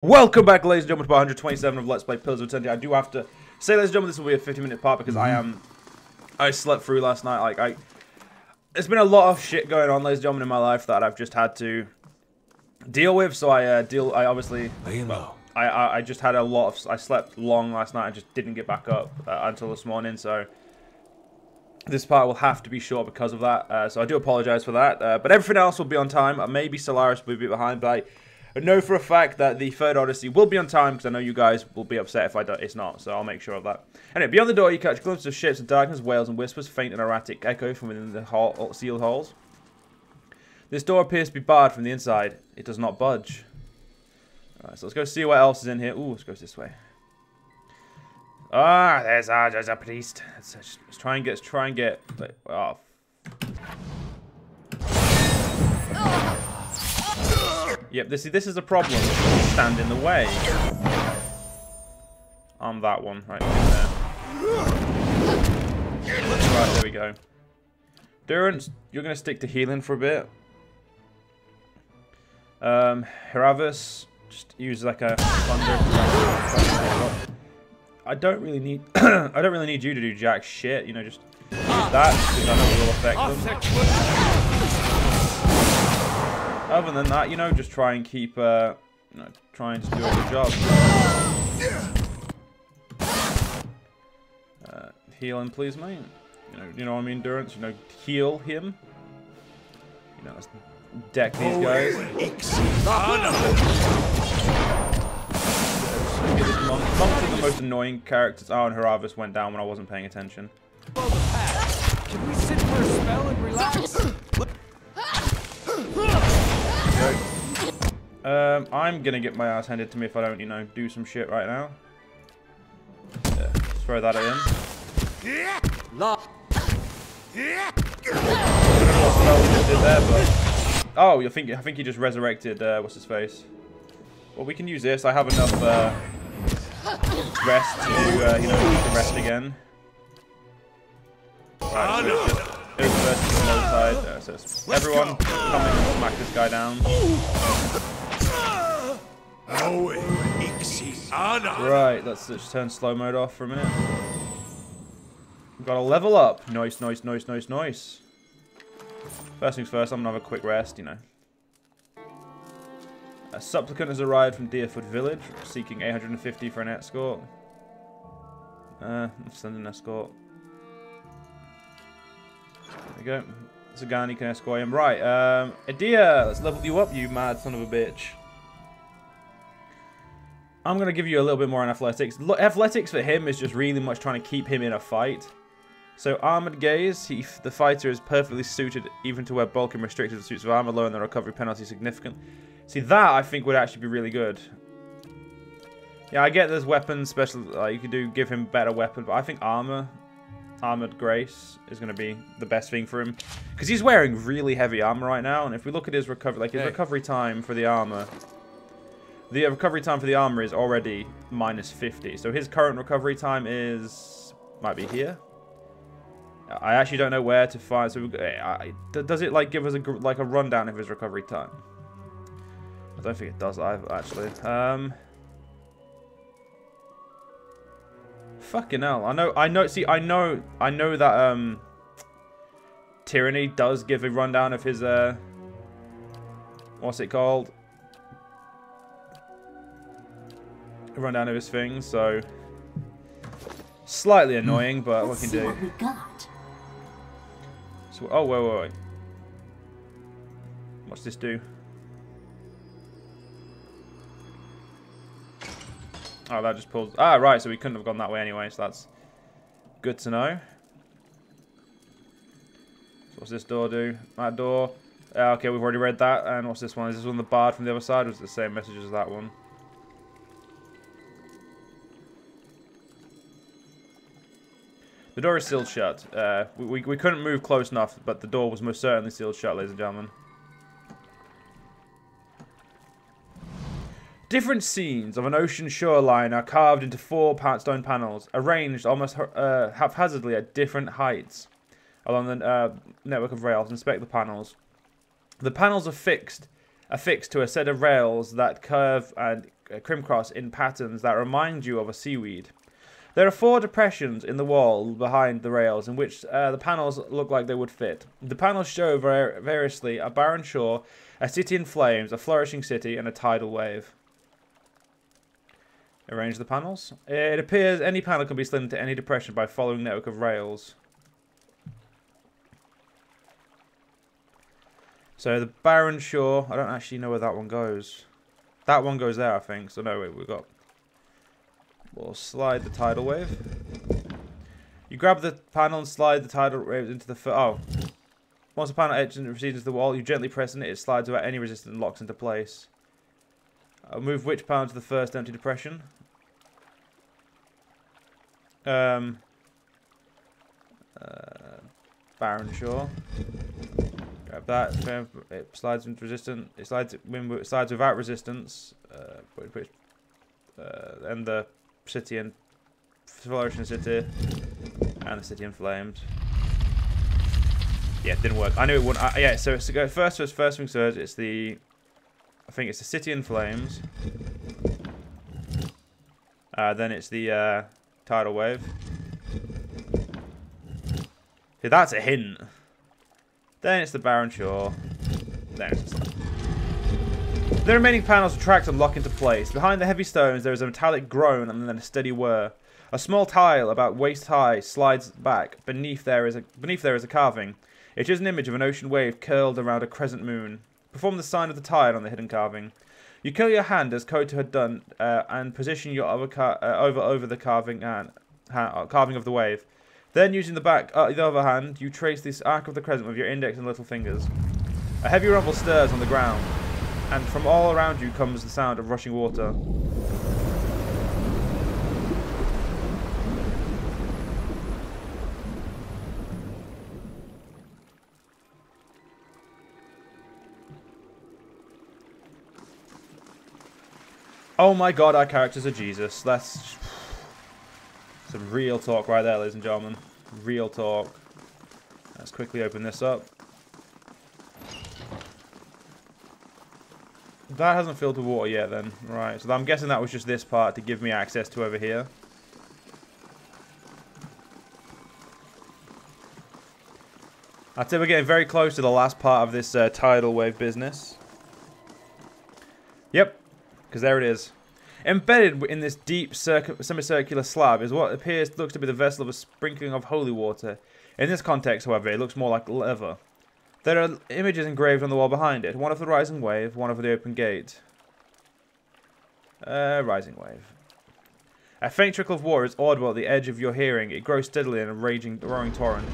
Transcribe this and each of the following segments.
Welcome back, ladies and gentlemen, to part 127 of Let's Play Pillars of Eternity. I do have to say, ladies and gentlemen, this will be a 50-minute part because I slept through last night. There's been a lot of shit going on, ladies and gentlemen, in my life that I've just had to deal with. So I just had a lot of. I slept long last night. I just didn't get back up until this morning. So this part will have to be short because of that. So I do apologize for that. But everything else will be on time. Maybe Solaris will be behind, but I know for a fact that the third Odyssey will be on time, because I know you guys will be upset if it's not, so I'll make sure of that. Anyway, beyond the door you catch glimpses of ships of darkness, wails and whispers, faint and erratic echo from within the sealed halls. This door appears to be barred from the inside. It does not budge. Alright, so let's go see what else is in here. Ooh, let's go this way. Ah, there's a priest. Let's try and get... Oh. Yep, this is a problem. Stand in the way. I'm that one right there. Right, there we go. Durance, you're gonna stick to healing for a bit. Heravis, just use like a thunder. I don't really need you to do jack shit. You know, just use that because I know it will affect them. Other than that, you know, just try and keep, trying to do a good job. Heal him, please, mate. You know what I mean, Durance? You know, heal him. You know, let's deck these guys. Monks are the most annoying characters. Oh, and Heravis went down when I wasn't paying attention. Can we sit for a spell and relax? I'm gonna get my ass handed to me if I don't, you know, do some shit right now. Yeah, throw that in. I don't know what spell he did there, but oh, I think he just resurrected. What's his face? Well, we can use this. I have enough rest to do, you know, to rest again. Right, so it's just to the low side. So everyone, come in and smack this guy down. Right, let's just turn slow mode off for a minute. We've got to level up. Nice, nice, nice, nice, nice. First things first, I'm gonna have a quick rest, you know. A supplicant has arrived from Deerfoot Village, seeking 850 for an escort. Let's send an escort. There we go. Zagani can escort him. Right, Adia, let's level you up, you mad son of a bitch. I'm going to give you a little bit more on athletics. Athletics for him is just really much trying to keep him in a fight. So Armored Gaze, the fighter is perfectly suited even to wear bulk and restricted suits of armor, lowering the recovery penalty significant. See, that I think would actually be really good. Yeah, I get there's weapons, special, you could give him better weapon, but I think Armored Grace is going to be the best thing for him. Because he's wearing really heavy armor right now, and if we look at his recovery, like his recovery time for the armor, is already minus 50. So his current recovery time might be here. I actually don't know where to find. So does it like give us a rundown of his recovery time? I don't think it does actually. Fucking hell! I know. See, I know that Tyranny does give a rundown of his what's it called? A rundown of his things. So slightly annoying, but what can do? So, oh wait. What's this do? Oh, that just pulls... Ah, right, so we couldn't have gone that way anyway, so that's good to know. So what's this door do? That door... okay, we've already read that. And what's this one? Is this one the barred from the other side, or is it the same message as that one? The door is sealed shut. We couldn't move close enough, but the door was most certainly sealed shut, ladies and gentlemen. Different scenes of an ocean shoreline are carved into 4 stone panels, arranged almost haphazardly at different heights along the network of rails. Inspect the panels. The panels are fixed to a set of rails that curve and crimcross in patterns that remind you of a seaweed. There are 4 depressions in the wall behind the rails in which the panels look like they would fit. The panels show variously a barren shore, a city in flames, a flourishing city, and a tidal wave. Arrange the panels. It appears any panel can be slid into any depression by following a network of rails. So the barren shore, I don't actually know where that one goes. That one goes there, I think. So no, wait, we'll slide the tidal wave. You grab the panel and slide the tidal wave into the once the panel edges and recedes into the wall, you gently press on it. It slides without any resistance and locks into place. I'll move which panel to the first empty depression? Barren shore. Grab that. It slides into resistance. It slides without resistance. And the city and flourishing city, and the city in flames. Yeah, it didn't work. I knew it wouldn't. Yeah, so it's to go first things first. It's the, I think it's the city in flames. Then it's the tidal wave. See, that's a hint. Then it's the barren shore. Then it's the slide. The remaining panels retract and lock into place. Behind the heavy stones, there is a metallic groan and then a steady whir. A small tile about waist high slides back. Beneath there is a carving. It is an image of an ocean wave curled around a crescent moon. Perform the sign of the tide on the hidden carving. You curl your hand as Koto had done, and position your over the carving of the wave. Then, using the other hand, you trace this arc of the crescent with your index and little fingers. A heavy rumble stirs on the ground, and from all around you comes the sound of rushing water. Oh my god, our characters are Jesus. That's some real talk right there, ladies and gentlemen. Real talk. Let's quickly open this up. That hasn't filled with water yet then. Right, so I'm guessing that was just this part to give me access to over here. I'd say we're getting very close to the last part of this tidal wave business. Yep, because there it is. Embedded in this deep semicircular slab is what looks to be the vessel of a sprinkling of holy water. In this context, however, it looks more like leather. There are images engraved on the wall behind it. One of the rising wave, one of the open gate. Rising wave. A faint trickle of water is audible at the edge of your hearing. It grows steadily in a roaring torrent.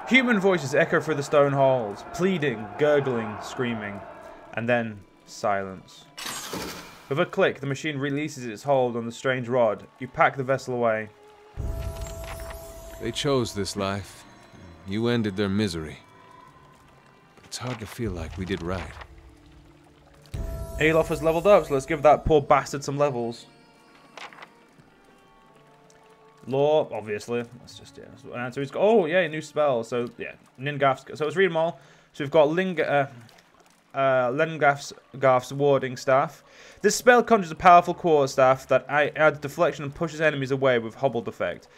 Human voices echo through the stone halls, pleading, gurgling, screaming, and then silence. With a click, the machine releases its hold on the strange rod. You pack the vessel away. They chose this life. You ended their misery. It's hard to feel like we did right. Alof has leveled up, so let's give that poor bastard some levels. Law, obviously. That's just, yeah. And so he's got, oh, yeah, new spell. So, yeah, Ningaf's. So let's read them all. So we've got Lengaf's warding staff. This spell conjures a powerful quarter staff that adds deflection and pushes enemies away with hobbled effect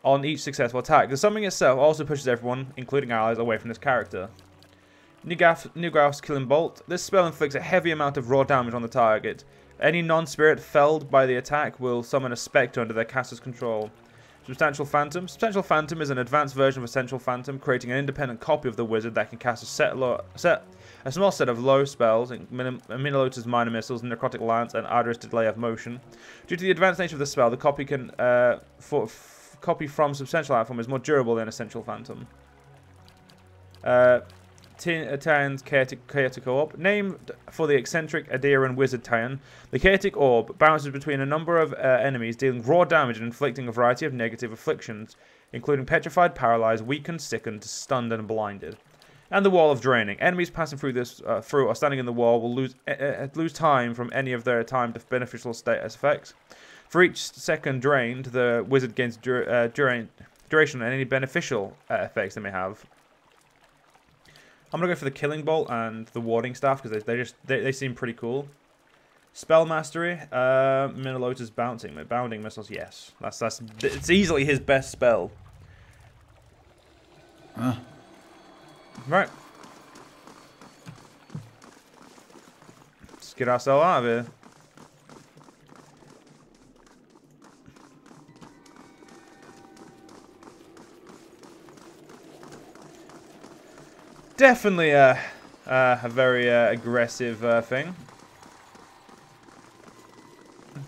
on each successful attack. The summoning itself also pushes everyone, including allies, away from this character. Ningaf's Killing Bolt. This spell inflicts a heavy amount of raw damage on the target. Any non-spirit felled by the attack will summon a spectre under their caster's control. Substantial Phantom. Substantial Phantom is an advanced version of Essential Phantom, creating an independent copy of the wizard that can cast a small set of low spells, Minilotus Minor Missiles, Necrotic Lance, and Arduous Delay of Motion. Due to the advanced nature of the spell, the copy copy from Substantial Phantom is more durable than Essential Phantom. Taian's chaotic orb. Named for the eccentric Adiran wizard Taian, the chaotic orb bounces between a number of enemies, dealing raw damage and inflicting a variety of negative afflictions, including petrified, paralyzed, weakened, sickened, stunned, and blinded. And the wall of draining. Enemies passing through this or standing in the wall will lose time from any of their timed beneficial status effects. For each second drained, the wizard gains duration on any beneficial effects they may have. I'm gonna go for the killing bolt and the warding staff because they seem pretty cool. Spell mastery, Minalota's bounding missiles. Yes, it's easily his best spell. Right. Let's get ourselves out of here. Definitely a very aggressive thing.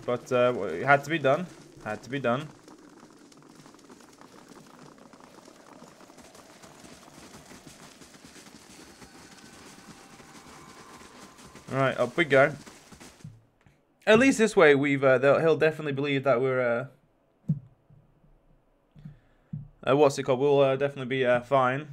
But it had to be done. Had to be done. Alright, up we go. At least this way we've he'll definitely believe that we're what's it called? We'll definitely be fine.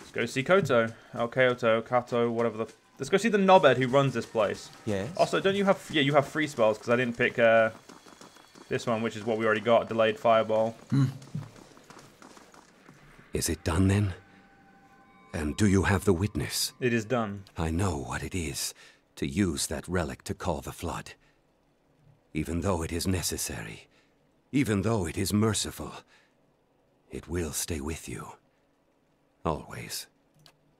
Let's go see Koto. Oh, Kyoto, Kato, whatever the... Let's go see the knobhead who runs this place. Yes? Also, don't you have... Yeah, you have free spells, because I didn't pick this one, which is what we already got, Delayed Fireball. Is it done, then? And do you have the witness? It is done. I know what it is, to use that relic to call the flood. Even though it is necessary, even though it is merciful, it will stay with you. Always.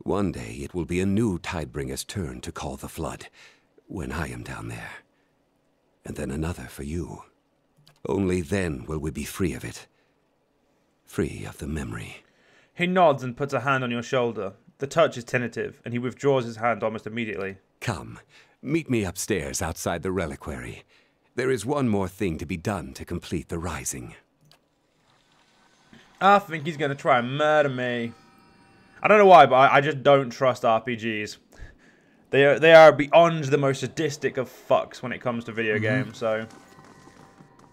One day it will be a new Tidebringer's turn to call the flood, when I am down there. And then another for you. Only then will we be free of it. Free of the memory. He nods and puts a hand on your shoulder. The touch is tentative, and he withdraws his hand almost immediately. Come, meet me upstairs outside the reliquary. There is one more thing to be done to complete the rising. I think he's going to try and murder me. I don't know why, but I just don't trust RPGs. They are beyond the most sadistic of fucks when it comes to video games. So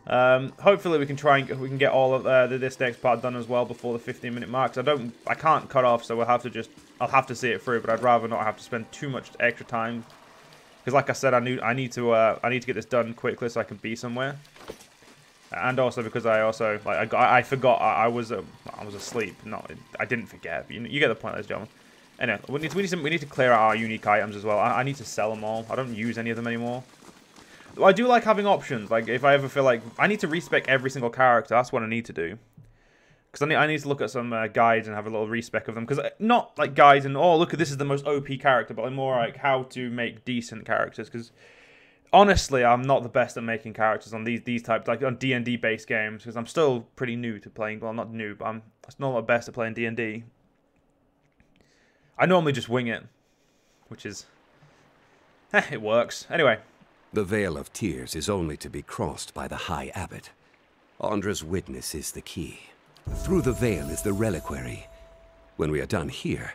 hopefully we can get all of this next part done as well before the 15-minute mark. I can't cut off, so I'll have to see it through. But I'd rather not have to spend too much extra time because, like I said, I need to get this done quickly so I can be somewhere. And also because I forgot I was asleep. No, I didn't forget. But you get the point, ladies and gentlemen. Anyway, we need to clear out our unique items as well. I need to sell them all. I don't use any of them anymore. I do like having options. Like if I ever feel like I need to respec every single character, that's what I need to do. Because I need to look at some guides and have a little respec of them. Because not like guides and oh look at this is the most OP character, but like more like how to make decent characters. Because honestly, I'm not the best at making characters on these types, like on D&D based games, because I'm still pretty new to playing. Well, not new, but I'm still not the best at playing D&D. I normally just wing it, which is, it works. Anyway, the Veil of Tears is only to be crossed by the High Abbot. Andra's witness is the key. Through the veil is the reliquary. When we are done here,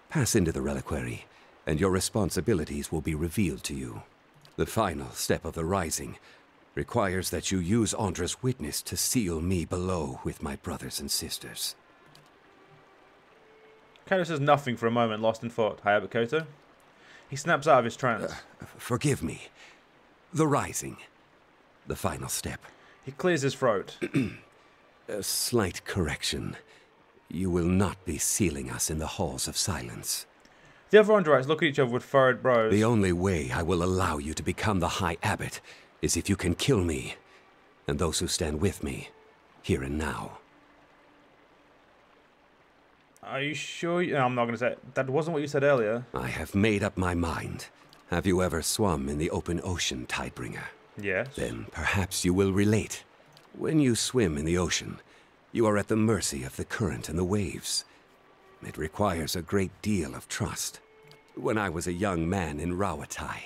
pass into the reliquary, and your responsibilities will be revealed to you. The final step of the rising requires that you use Andra's witness to seal me below with my brothers and sisters. Kato says nothing for a moment, lost in thought. Hayabu Koto. He snaps out of his trance. Forgive me. The rising. The final step. He clears his throat. A slight correction. You will not be sealing us in the halls of silence. The other Andorites look at each other with furrowed brows. The only way I will allow you to become the High Abbot is if you can kill me, and those who stand with me, here and now. Are you sure? No, I'm not going to say it. That wasn't what you said earlier. I have made up my mind. Have you ever swum in the open ocean, Tidebringer? Yes. Then perhaps you will relate. When you swim in the ocean, you are at the mercy of the current and the waves. It requires a great deal of trust. When I was a young man in Rawatai,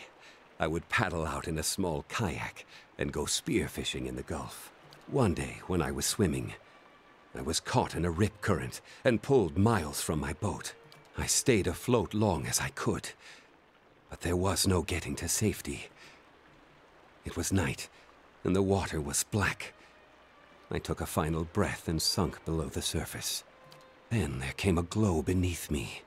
I would paddle out in a small kayak and go spearfishing in the Gulf. One day, when I was swimming, I was caught in a rip current and pulled miles from my boat. I stayed afloat long as I could, but there was no getting to safety. It was night, and the water was black. I took a final breath and sunk below the surface. Then there came a glow beneath me.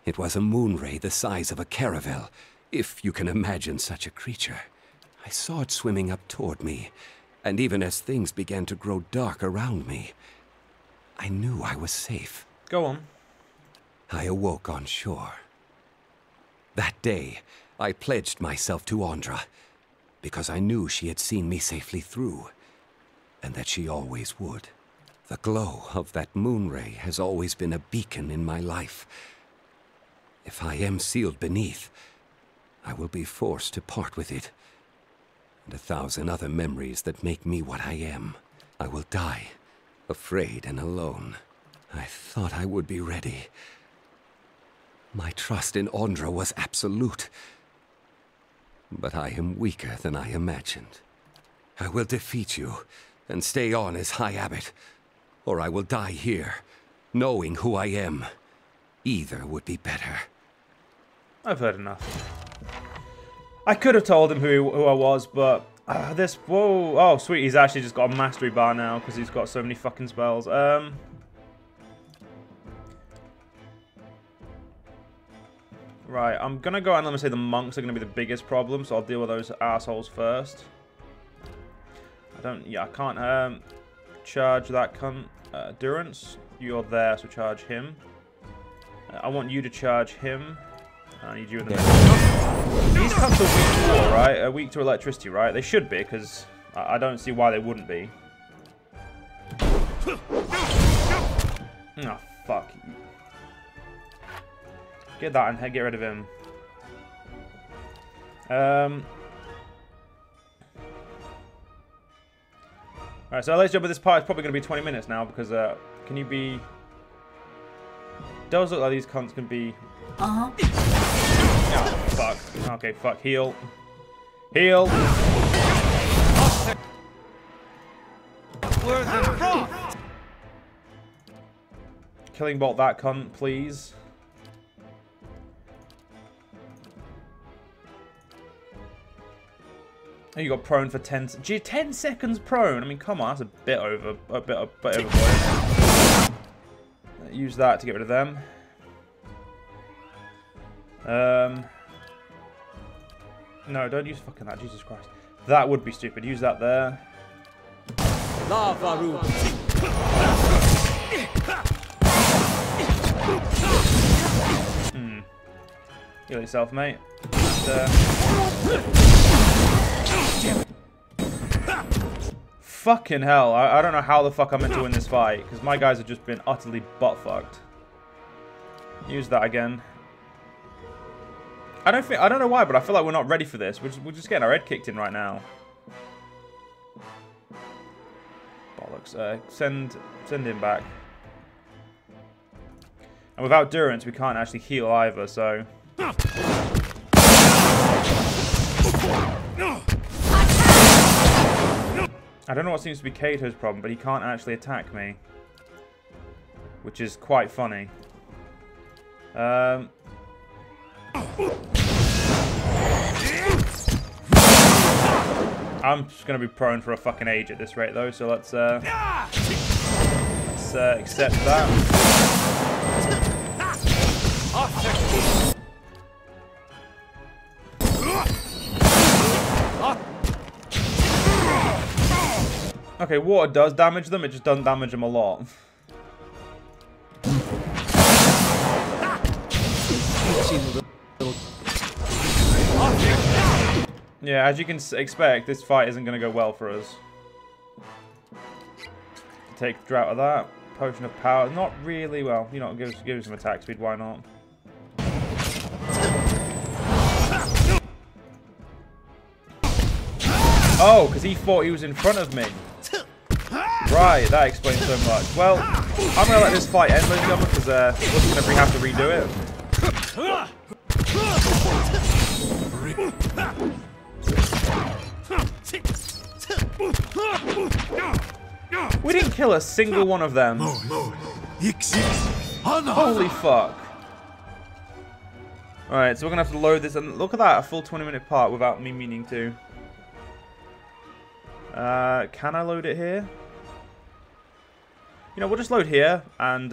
It was a moon ray the size of a caravel, if you can imagine such a creature. I saw it swimming up toward me, and even as things began to grow dark around me, I knew I was safe. Go on. I awoke on shore. That day, I pledged myself to Andra, because I knew she had seen me safely through, and that she always would. The glow of that moon ray has always been a beacon in my life. If I am sealed beneath, I will be forced to part with it, and 1,000 other memories that make me what I am. I will die, afraid and alone. I thought I would be ready. My trust in Andra was absolute. But I am weaker than I imagined. I will defeat you and stay on as High Abbot, or I will die here, knowing who I am. Either would be better. I've heard enough. I could have told him who I was, but this... Whoa. Oh, sweet. He's actually just got a mastery bar now because he's got so many fucking spells. Right, I'm going to go and let me say the monks are going to be the biggest problem, so I'll deal with those assholes first. I can't charge that cunt. Durance, you're there, so charge him. I want you to charge him. I need you in the middle. These cunts are weak to war, right? Weak to electricity, right? They should be, because I don't see why they wouldn't be. Oh, fuck. Get that and get rid of him. Alright, so let's jump with this part. It's probably going to be 20 minutes now because, can you be... Does look like these cunts can be... Oh, fuck. Okay, fuck. Heal. Heal! Killing bolt that cunt, please. Oh, you got prone for 10. Gee, 10 seconds prone. I mean, come on, that's a bit overboard. Use that to get rid of them. No, don't use fucking that. Jesus Christ, that would be stupid. Use that there. Lava room. Heal yourself, mate. Fucking hell, I don't know how the fuck I'm meant to win this fight, because my guys have just been utterly butt-fucked. Use that again. I don't know why, but I feel like we're not ready for this. We're just getting our head kicked in right now. Bollocks. Send him back. And without Durance, we can't actually heal either, so... I don't know what seems to be Kato's problem, but he can't actually attack me. Which is quite funny. I'm just going to be prone for a fucking age at this rate, though, so let's accept that. Okay, water does damage them, it just doesn't damage them a lot. Yeah, as you can expect, this fight isn't going to go well for us. Take the drought of that. Potion of power. Not really, well, you know, give us some attack speed, why not? Oh, because he thought he was in front of me. Right, that explains so much. Well, I'm gonna let this fight end, ladies and gentlemen, because we're just gonna have to redo it. We didn't kill a single one of them. Holy fuck. Alright, so we're gonna have to load this, and look at that, a full 20-minute part without me meaning to. Can I load it here? You know, we'll just load here, and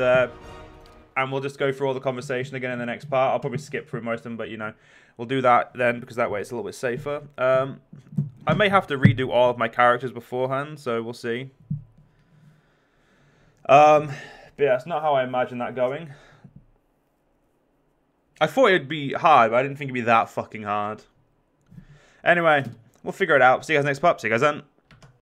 we'll just go through all the conversation again in the next part. I'll probably skip through most of them, but, you know, we'll do that then, because that way it's a little bit safer. I may have to redo all of my characters beforehand, so we'll see. But yeah, it's not how I imagine that going. I thought it'd be hard, but I didn't think it'd be that fucking hard. Anyway, we'll figure it out. See you guys next part. See you guys then.